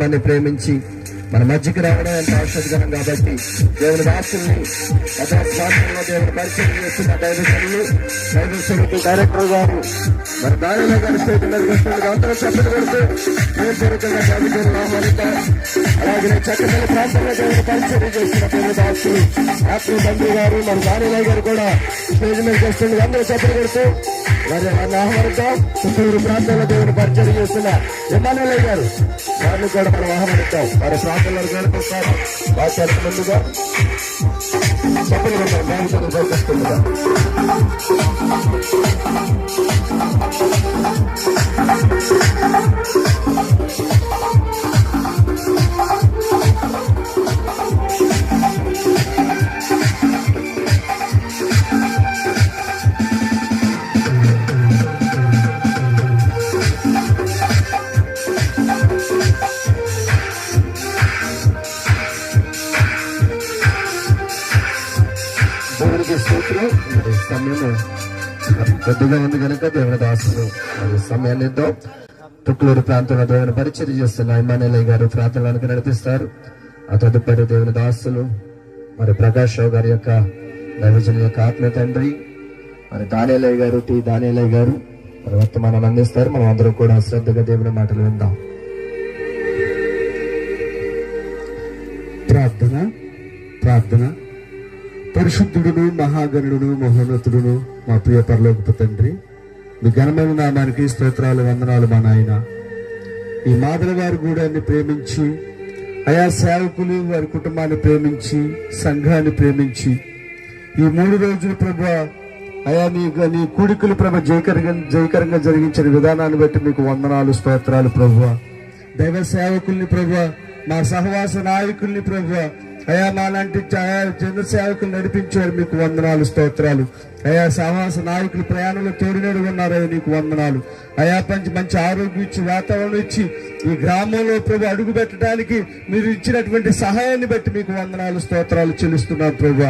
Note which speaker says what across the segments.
Speaker 1: లోకాన్ని ప్రేమించి మన మధ్యకి రావడం ఎంత ఆశ్చర్యకరం. కాబట్టి దేవుని దాసుల్ని ప్రాంతంలో దేవుని పరిచయం చేస్తున్న దైవస్వరూపు డైరెక్టర్ గారు మరి దానిలో గారి చేతులకు అందరూ చెప్పలు కొడుతూ పూర్వకంగా జాబితాను ఆహ్వానిద్దాం. అలాగే చక్కని ప్రాంతంలో దేవుని పరిచయం చేస్తున్న దేవుని దాసులు ఆత్మీయ తండ్రి గారు మరి దానిలో గారు కూడా స్టేజ్ మీద చేస్తుంది. అందరూ చెప్పలు కొడుతూ మరి వారిని ఆహ్వానిద్దాం. చిత్తూరు ప్రాంతంలో దేవుని పరిచయం చేస్తున్న ఎమ్మెల్యే గారు వారిని కూడా మనం ఆహ్వానిద్దాం. వారి ప్రాంతంలో గడుపుతారు వారి ముందుగా చెప్పలు కొట్టారు బాగుంటుంది జరుగుతుందిగా. సమయము కొద్దిగా ఉంది కనుక దేవుని దాసులు మరి సమయాన్ని ఇద్దాం. తుక్కులూరు ప్రాంతంలో దేవుని పరిచయం చేస్తున్న ఇమ్మానుయేల్ గారు ప్రాంతాలకు నడిపిస్తారు. ఆ తదుపరి దేవుని దాసులు మరి ప్రకాష్ రావు గారి యొక్క దైవజనుల యొక్క ఆత్మీయ తండ్రి మరి దానియేల్ గారు దానియేల్ గారు మరి వర్తమానాన్ని అందిస్తారు. మనం అందరం కూడా శ్రద్ధగా దేవుని మాటలు విందాం.
Speaker 2: ప్రార్థన. పరిశుద్ధుడును మహాగణుడును మహోన్నతుడును మా ప్రియ పరలోకపు తండ్రి, మీ ఘనమైన నామానికి స్తోత్రాలు వందనాలు. మా నాయన ఈ మాదల గారి గూడాన్ని ప్రేమించి ఆయా సేవకులు వారి కుటుంబాన్ని ప్రేమించి సంఘాన్ని ప్రేమించి ఈ 3 రోజులు ప్రభువా అయా నీ కూడికలు ప్రభ జయకరంగా జరిగించిన విధానాన్ని బట్టి మీకు వందనాలు స్తోత్రాలు ప్రభువా. దైవ సేవకుల్ని ప్రభువా, మా సహవాస నాయకుల్ని ప్రభువా, అయా మా లాంటి జన సేవకులు నడిపించారు, మీకు వందనాలు స్తోత్రాలు. అయా సహవాస నాయకులు ప్రయాణంలో తోడినడు ఉన్నారయ్యా, నీకు వందనాలు. అయా మంచి ఆరోగ్యం ఇచ్చి వాతావరణం ఇచ్చి ఈ గ్రామంలో ప్రభు అడుగు పెట్టడానికి మీరు ఇచ్చినటువంటి సహాయాన్ని బట్టి మీకు వందనాలు స్తోత్రాలు చెల్లిస్తున్నారు ప్రభు.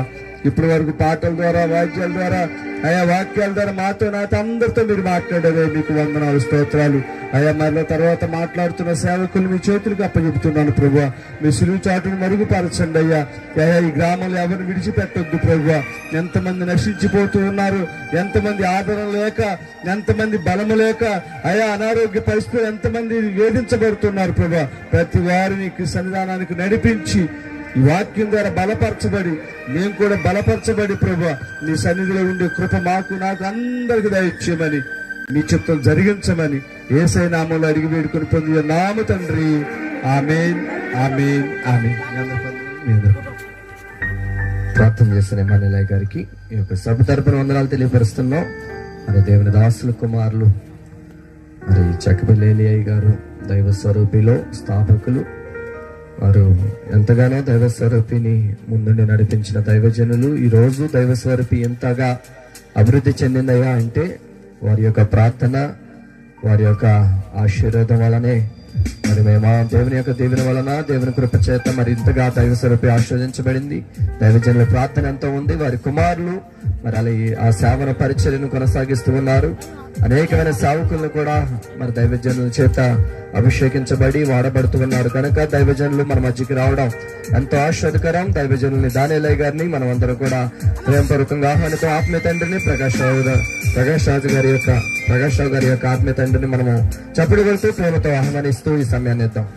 Speaker 2: ఇప్పటి వరకు పాటల ద్వారా వాద్యాల ద్వారా అయా వాక్యాల ద్వారా నాతో అందరితో మీరు మాట్లాడారు, మీకు వందనాలు స్తోత్రాలు. అయా మరల తర్వాత మాట్లాడుతున్న సేవకులు మీ చేతులకు అప్పచెబుతున్నాను ప్రభు. మీ సులువు చాటును మరుగుపరచండి అయ్యా. అయా ఈ గ్రామంలో ఎవరిని విడిచిపెట్టొద్దు ప్రభు. ఎంతమంది నశించిపోతూ ఉన్నారు, ఎంతమంది ఆదరణ లేక, ఎంతమంది బలము లేక, అయా అనారోగ్య పరిస్థితులు ఎంతమంది వేధించబడుతున్నారు ప్రభు. ప్రతి వారిని సన్నిధానానికి నడిపించి ఈ వాక్యం ద్వారా బలపరచబడి మేము కూడా బలపరచబడి ప్రభు నీ సన్నిధిలో ఉండే కృప నాకు అందరికి దయచేయమని, నీ చిత్తం జరిగించమని యేసయ్య నామములో అడిగి వేడుకొని పొంది నామ తండ్రి, ఆమేన్ ఆమేన్ ఆమేన్.
Speaker 1: ప్రార్థన చేస్తున్న ఇమ్మానుయేల్ గారికి ఈ యొక్క సభ తరపున వందనాలు తెలియపరుస్తున్నాం. మరి దేవుని దాసుల కుమారులు మరి చక్కపల్లి ఏలియయ్య గారు దైవ స్వరూపిలో స్థాపకులు, వారు ఎంతగానో దైవస్వరూపిని ముందుండి నడిపించిన దైవజనులు. ఈ రోజు దైవస్వరూపి ఎంతగా అభివృద్ధి చెందిందయ్యా అంటే వారి యొక్క ప్రార్థన, వారి యొక్క ఆశీర్వాదం వలనే మరి మేము దేవుని యొక్క దీవెన వలన, దేవుని కృప చేత మరి ఇంతగా దైవస్వరూపి ఆశీర్వదించబడింది. దైవజనుల ప్రార్థన ఎంతో ఉంది. వారి కుమారులు మరి అలా ఆ సేవన పరిచర్యను కొనసాగిస్తూ ఉన్నారు. అనేకమైన సేవకులను కూడా మరి దైవజనుల చేత అభిషేకించబడి వాడబడుతూ ఉన్నారు కనుక దైవజనులు మన మధ్యకి రావడం ఎంతో ఆశ్చర్యకరం. దైవజనుల్ని దానియేల్ గారిని మనం అందరం కూడా ప్రేమపూర్వకంగా ఆహ్వానితం. ఆత్మీయ తండ్రిని ప్రకాష్ రావు గారి యొక్క ఆత్మీయ తండ్రిని మనము చప్పుడు వెళ్తూ ప్రేమతో ఆహ్వానిస్తూ ఈ సమయాన్ని ఇద్దాం.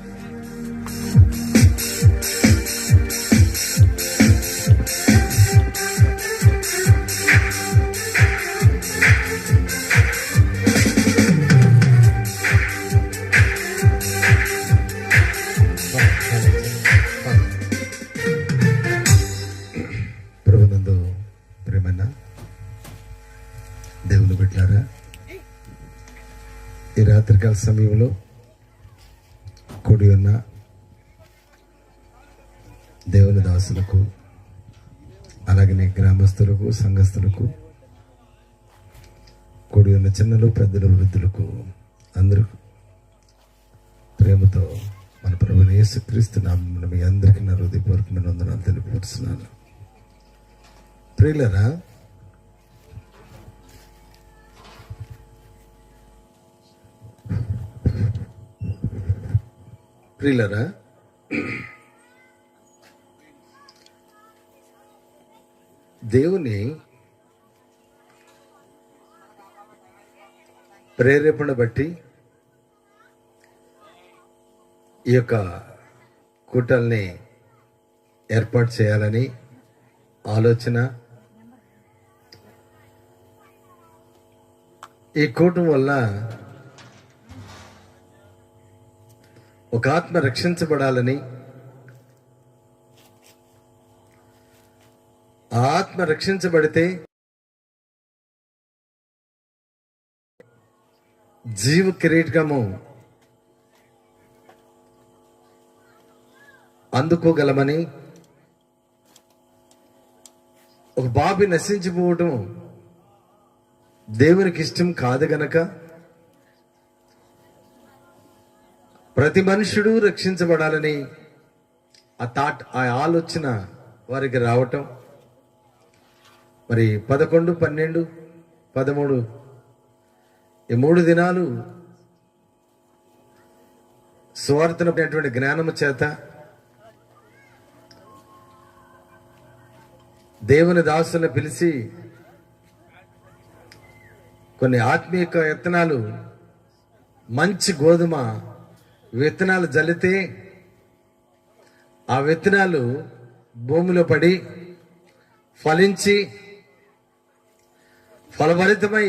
Speaker 2: దేవుని బిడ్డలారా, ఈ రాత్రికాల సమయంలో కూడి ఉన్న దేవుని దాసులకు, అలాగనే గ్రామస్తులకు, సంఘస్థులకు, కూడి ఉన్న చిన్నలు, పెద్దలు, వృద్ధులకు అందరూ ప్రేమతో మన ప్రభువైన యేసుక్రీస్తు నామమున మీ అందరికీ నా హృదయపూర్వకమైన వందనాలు తెలియపరుస్తున్నాను. ప్రియులారా,
Speaker 1: ప్రియులరా, దేవుని ప్రేరేపణ బట్టి ఈ యొక్క కూటల్ని ఏర్పాటు చేయాలని ఆలోచన. ఈ కూటం వల్ల ఒక ఆత్మ రక్షించబడాలని, ఆ ఆత్మ రక్షించబడితే జీవ కిరీటము అందుకోగలమని, ఒక బాబి నశించిపోవటం దేవునికి ఇష్టం కాదు గనక ప్రతి మనుషుడు రక్షించబడాలని ఆ ఆలోచన వారికి రావటం. మరి 11, 12, 13 ఈ 3 దినాలు సువార్తనటువంటి జ్ఞానము చేత దేవుని దాసులను పిలిచి కొన్ని ఆత్మీయ విత్తనాలు, మంచి గోధుమ విత్తనాలు జల్లితే ఆ విత్తనాలు భూమిలో పడి ఫలించి ఫలభరితమై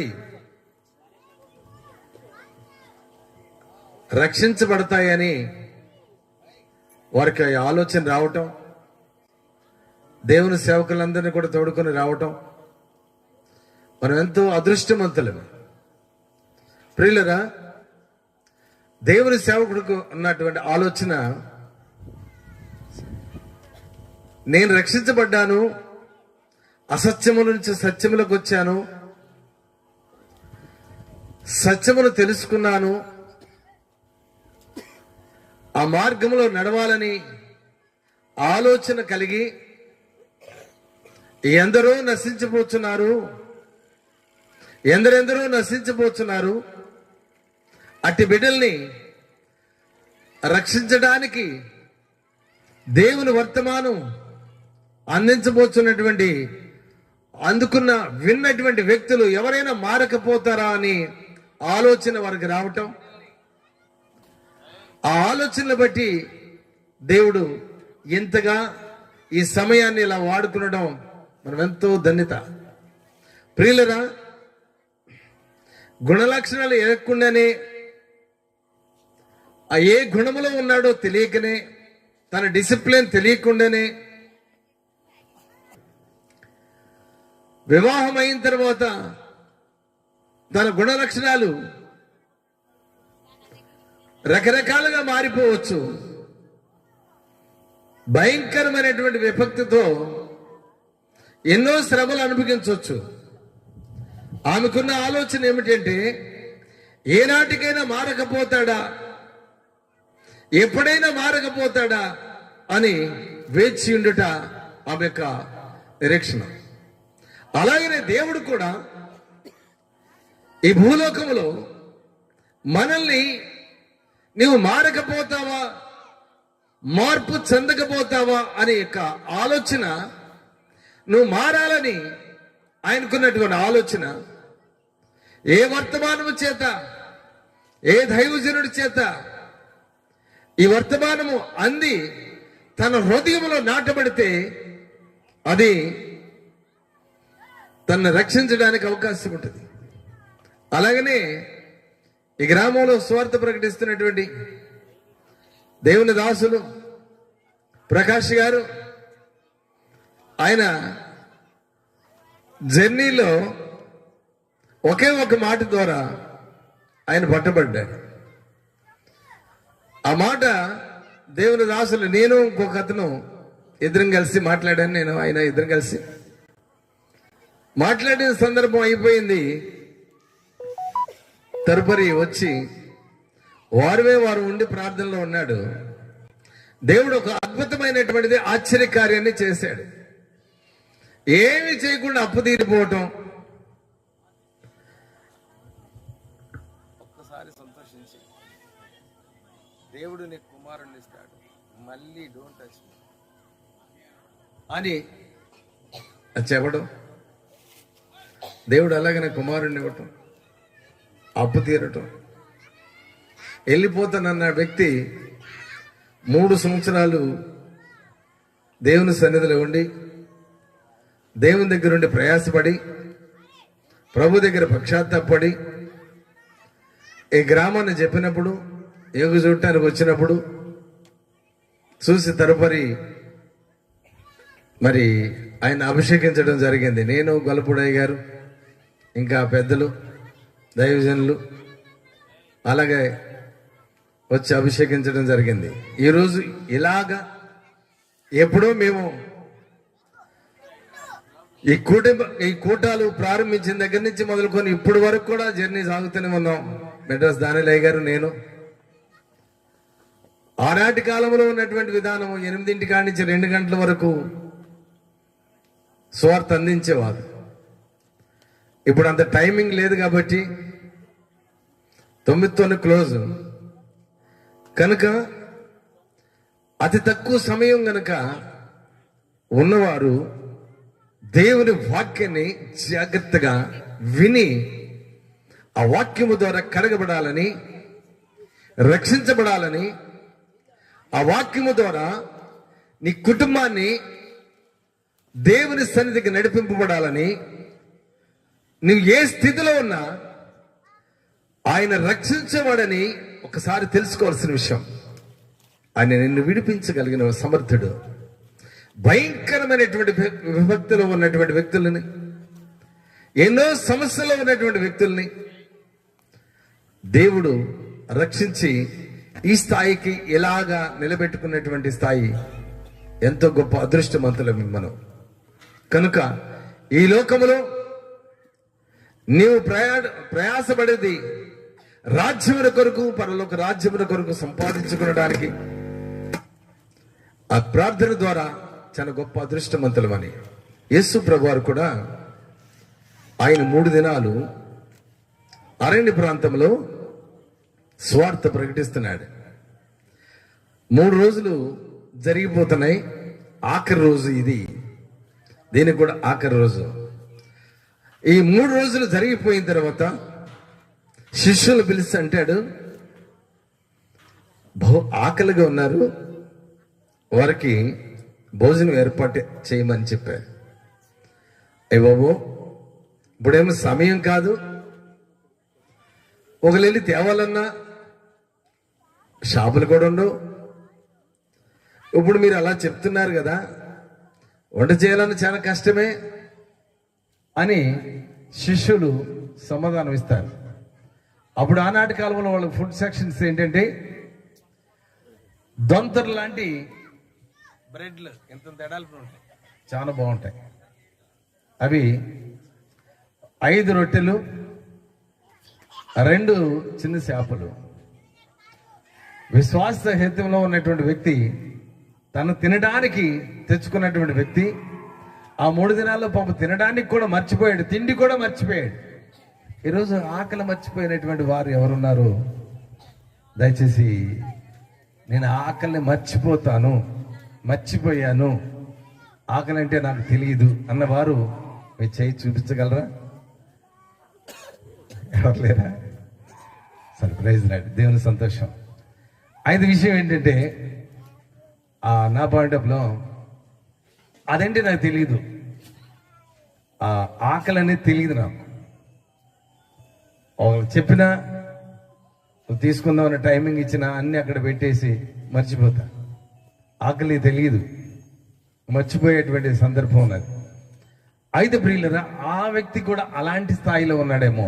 Speaker 1: రక్షించబడతాయని వారికి ఆలోచన రావటం, దేవుని సేవకులందరినీ కూడా తోడుకొని రావటం, మనం ఎంతో అదృష్టవంతులము. ప్రియులరా, దేవుని సేవకుడికి ఉన్నటువంటి ఆలోచన, నేను రక్షించబడ్డాను, అసత్యముల నుంచి సత్యములకు వచ్చాను, సత్యమును తెలుసుకున్నాను, ఆ మార్గంలో నడవాలని ఆలోచన కలిగి ఎందరో నశించిపోతున్నారు, ఎందరెందరో నశించిపోతున్నారు. అట్టి బిడ్డల్ని రక్షించడానికి దేవుని వర్తమానం అందించబోతున్నటువంటి విన్నటువంటి వ్యక్తులు ఎవరైనా మారకపోతారా అని ఆలోచన వారికి రావటం, ఆ ఆలోచనలు బట్టి దేవుడు ఇంతగా ఈ సమయాన్ని ఇలా వాడుకునడం మనం ఎంతో ధన్యత. ప్రియులరా, గుణలక్షణాలు ఎరగకుండానే, ఆ ఏ గుణములో ఉన్నాడో తెలియకనే, తన డిసిప్లిన్ తెలియకుండానే వివాహం అయిన తర్వాత తన గుణ లక్షణాలు రకరకాలుగా మారిపోవచ్చు. భయంకరమైనటువంటి విభక్తితో ఎన్నో శ్రమలు అనుభవించవచ్చు. ఆమెకున్న ఆలోచన ఏమిటంటే, ఏనాటికైనా మారకపోతాడా, ఎప్పుడైనా మారకపోతాడా అని వేచి ఉండుట ఆమె యొక్క నిరీక్షణ. అలాగనే దేవుడు కూడా ఈ భూలోకంలో మనల్ని నీవు మారకపోతావా, మార్పు చెందకపోతావా అనే యొక్క ఆలోచన, నువ్వు మారాలని ఆయనకున్నటువంటి ఆలోచన ఏ వర్తమానము చేత, ఏ దైవజనుడి చేత ఈ వర్తమానము అంది తన హృదయంలో నాటబడితే అది తనను రక్షించడానికి అవకాశం ఉంటుంది. అలాగనే ఈ గ్రామంలో స్వార్థ ప్రకటిస్తున్నటువంటి దేవుని దాసులు ప్రకాష్ గారు, ఆయన జర్నీలో ఒకే ఒక మాట ద్వారా ఆయన పట్టబడ్డాడు. ఆ మాట దేవుని దాసులు, నేను ఇంకొక అతను ఇద్దరం కలిసి మాట్లాడాను. నేను ఆయన ఇద్దరం కలిసి మాట్లాడిన సందర్భం అయిపోయింది. తదుపరి వచ్చి వారు ఉండి ప్రార్థనలో ఉన్నాడు. దేవుడు ఒక అద్భుతమైనటువంటిది ఆశ్చర్యకార్యాన్ని చేశాడు. ఏమి చేయకుండా అప్పు తీరిపోవటం. ఒక్కసారి సంతోషించి దేవుడు నీకు కుమారుని మళ్ళీ డోంట్ టచ్ అని చెప్పడం, దేవుడు అలాగనే కుమారుణ్ణి ఇవ్వటం, అప్పు తీరటం, వెళ్ళిపోతానన్న వ్యక్తి 3 సంవత్సరాలు దేవుని సన్నిధిలో ఉండి దేవుని దగ్గర ఉండి ప్రయాసపడి ప్రభు దగ్గర పశ్చాత్తాపడి ఈ గ్రామాన్ని చెప్పినప్పుడు యోగ చూడటానికి వచ్చినప్పుడు చూసి తదుపరి మరి ఆయన అభిషేకించడం జరిగింది. నేను గొల్లపూడయ్య గారు ఇంకా పెద్దలు దైవజనులు అలాగే వచ్చి అభిషేకించడం జరిగింది. ఈరోజు ఇలాగా ఎప్పుడో మేము ఈ కూటాలు ప్రారంభించిన దగ్గర నుంచి మొదలుకొని ఇప్పటి వరకు కూడా జర్నీ సాగుతూనే ఉన్నాం. మెడ్రాస్ దానిలయ్య గారు, నేను. ఆనాటి కాలంలో ఉన్నటువంటి విధానం 8 కాడి నుంచి 2 గంటల వరకు స్వార్థ అందించేవారు. ఇప్పుడు అంత టైమింగ్ లేదు కాబట్టి 9తోనే క్లోజ్ కనుక అతి తక్కువ సమయం గనుక ఉన్నవారు దేవుని వాక్యాన్ని జాగ్రత్తగా విని ఆ వాక్యము ద్వారా కడగబడాలని, రక్షించబడాలని, ఆ వాక్యము ద్వారా నీ కుటుంబాన్ని దేవుని సన్నిధికి నడిపింపబడాలని, నువ్వు ఏ స్థితిలో ఉన్నా ఆయన రక్షించబడని ఒకసారి తెలుసుకోవాల్సిన విషయం. ఆయన నిన్ను విడిపించగలిగిన సమర్థుడు. భయంకరమైనటువంటి విభక్తిలో ఉన్నటువంటి వ్యక్తులని, ఎన్నో సమస్యలో ఉన్నటువంటి వ్యక్తుల్ని దేవుడు రక్షించి ఈ స్థాయికి ఎలాగా నిలబెట్టుకున్నటువంటి స్థాయి ఎంతో గొప్ప అదృష్టవంతులం మనం. కనుక ఈ లోకములో నీవు ప్రయాసపడేది రాజ్యముల కొరకు, పరలోక రాజ్యముల కొరకు సంపాదించుకోవడానికి ఆ ప్రార్థన ద్వారా చాలా గొప్ప అదృష్టవంతులమని యేసు ప్రభువారు కూడా ఆయన 3 దినాలు అరణ్య ప్రాంతంలో స్వార్థ ప్రకటిస్తున్నాడు. 3 రోజులు జరిగిపోతున్నాయి. ఆఖరి రోజు ఇది, దీనికి కూడా ఆఖరి రోజు. ఈ 3 రోజులు జరిగిపోయిన తర్వాత శిష్యులు పిలిచి అంటాడు, ఆకలిగా ఉన్నారు, వారికి భోజనం ఏర్పాటు చేయమని చెప్పారు. ఏ బాబు, ఇప్పుడేమో సమయం కాదు, ఒకళ్ళెళ్ళి తేవాలన్నా షాపులు కూడా ఉండవు. ఇప్పుడు మీరు అలా చెప్తున్నారు కదా, వంట చేయాలని చాలా కష్టమే అని శిష్యులు సమాధానం ఇస్తారు. అప్పుడు ఆనాటి కాలంలో వాళ్ళ ఫుడ్ సెక్షన్స్ ఏంటంటే దొంతరు లాంటి బ్రెడ్లు ఎంత తేడాలు ఉంటాయి, చాలా బాగుంటాయి. అవి 5 రొట్టెలు, 2 చిన్న చేపలు. విశ్వాస హేతువులో ఉన్నటువంటి వ్యక్తి, తను తినడానికి తెచ్చుకున్నటువంటి వ్యక్తి ఆ 3 దినాల్లో పాపం తినడానికి కూడా మర్చిపోయాడు, తిండి కూడా మర్చిపోయాడు. ఈరోజు ఆకలి మర్చిపోయినటువంటి వారు ఎవరున్నారు? దయచేసి నేను ఆకలిని మర్చిపోయాను, ఆకలి అంటే నాకు తెలియదు అన్నవారు మీ చేయి చూపించగలరా? ఎవరు లేరా? సర్ప్రైజ్ లాంటి దేవుని సంతోషం. 5 విషయం ఏంటంటే, నా పాయింట్ ఆఫ్ లో అదేంటి నాకు తెలియదు, ఆకలి అనేది తెలియదు నాకు. చెప్పినా తీసుకుందాం అనే టైమింగ్ ఇచ్చినా అన్ని అక్కడ పెట్టేసి మర్చిపోతా. ఆకలి తెలియదు, మర్చిపోయేటువంటి సందర్భం ఉన్నది. అయితే ప్రియులరా, ఆ వ్యక్తి కూడా అలాంటి స్థాయిలో ఉన్నాడేమో,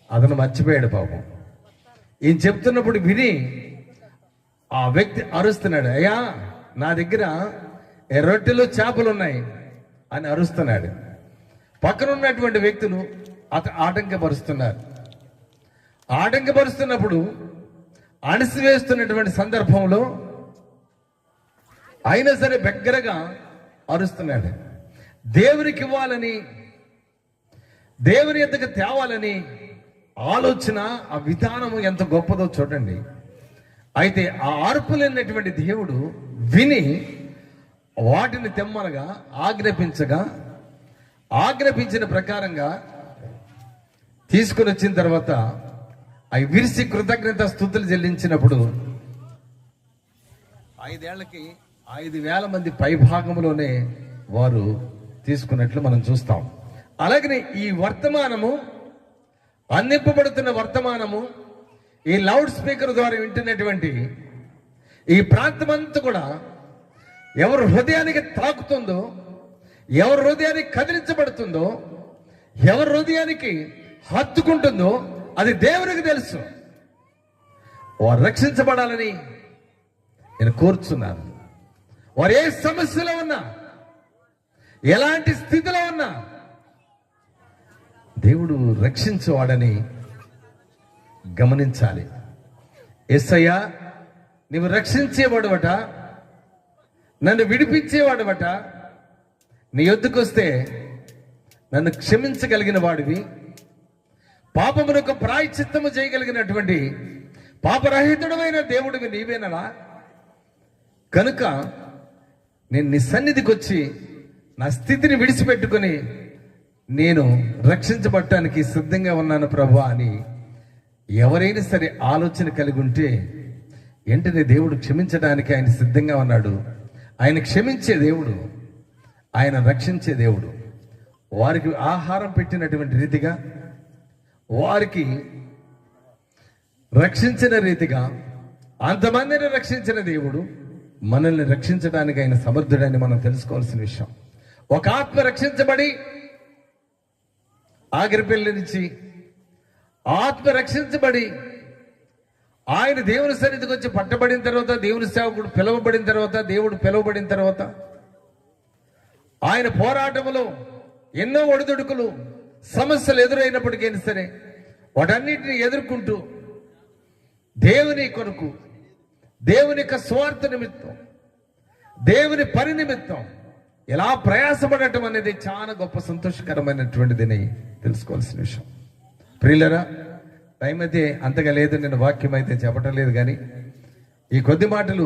Speaker 1: అతను మర్చిపోయాడు పాపం. ఈయన చెప్తున్నప్పుడు విని ఆ వ్యక్తి అరుస్తున్నాడు, అయ్యా నా దగ్గర రొట్టెలు చేపలు ఉన్నాయి అని అరుస్తున్నాడు. పక్కన ఉన్నటువంటి వ్యక్తులు ఆటంకపరుస్తున్నప్పుడు అణిసివేస్తున్నటువంటి సందర్భంలో అయినా సరే బిగ్గరగా అరుస్తున్నాడు. దేవునికి ఇవ్వాలని, దేవుని ఎద్దకు తేవాలని ఆలోచన, ఆ విధానము ఎంత గొప్పదో చూడండి. అయితే ఆ అర్పులైనటువంటి దేవుడు
Speaker 3: విని వాటిని తెమ్మనగా ఆజ్ఞాపించిన ప్రకారంగా తీసుకుని వచ్చిన తర్వాత అవి విరిసి కృతజ్ఞత స్తుతులు చెల్లించినప్పుడు 5 ఏళ్లకి 5,000 మంది పైభాగంలోనే వారు తీసుకున్నట్లు మనం చూస్తాం. అలాగనే ఈ వర్తమానము, అందింపబడుతున్న వర్తమానము, ఈ లౌడ్ స్పీకర్ ద్వారా వింటున్నటువంటి ఈ ప్రాంతమంతా కూడా ఎవరు హృదయానికి తాకుతుందో, ఎవరి హృదయానికి కదిలించబడుతుందో, ఎవరి హృదయానికి హత్తుకుంటుందో అది దేవునికి తెలుసు. వారు రక్షించబడాలని నేను కోరుచున్నాను. వారు ఏ సమస్యలో ఉన్నా, ఎలాంటి స్థితిలో ఉన్నా దేవుడు రక్షించేవాడని గమనించాలి. యేసయ్యా, నీవు రక్షించేవాడువట, నన్ను విడిపించేవాడువట, నీ యొద్దకు వస్తే నన్ను క్షమించగలిగిన వాడివి, పాపమునకు ప్రాయశ్చిత్తము చేయగలిగినటువంటి పాపరహితుడమైన దేవుడివి నీవేనలా. కనుక నేను నీ సన్నిధికి వచ్చి నా స్థితిని విడిచిపెట్టుకుని నేను రక్షించబడటానికి సిద్ధంగా ఉన్నాను ప్రభువా అని ఎవరైనా సరే ఆలోచన కలిగి ఉంటే వెంటనే దేవుడు క్షమించడానికి ఆయన సిద్ధంగా ఉన్నాడు. ఆయన క్షమించే దేవుడు, ఆయన రక్షించే దేవుడు. వారికి ఆహారం పెట్టినటువంటి రీతిగా, వారికి రక్షించిన రీతిగా అంతమందిని రక్షించిన దేవుడు మనల్ని రక్షించడానికి ఆయన సమర్థుడని మనం తెలుసుకోవాల్సిన విషయం. ఒక ఆత్మ రక్షించబడి ఆగిరిపల్లి నుంచి ఆత్మ రక్షించబడి ఆయన దేవుని సన్నిధికి వచ్చి పట్టబడిన తర్వాత, దేవుని సేవకుడు పిలువబడిన తర్వాత, దేవుడు పిలువబడిన తర్వాత ఆయన పోరాటములో ఎన్నో ఒడిదుడుకులు, సమస్యలు ఎదురైనప్పటికీ సరే వాటన్నిటిని ఎదుర్కొంటూ దేవుని కొరకు, దేవుని యొక్క స్వార్థ నిమిత్తం, దేవుని పని నిమిత్తం ఎలా ప్రయాసపడటం అనేది చాలా గొప్ప సంతోషకరమైనటువంటిదని తెలుసుకోవాల్సిన విషయం. ప్రియులరా, టైం అయితే అంతగా లేదు, నేను వాక్యం అయితే చెప్పటం లేదు, కానీ ఈ కొద్ది మాటలు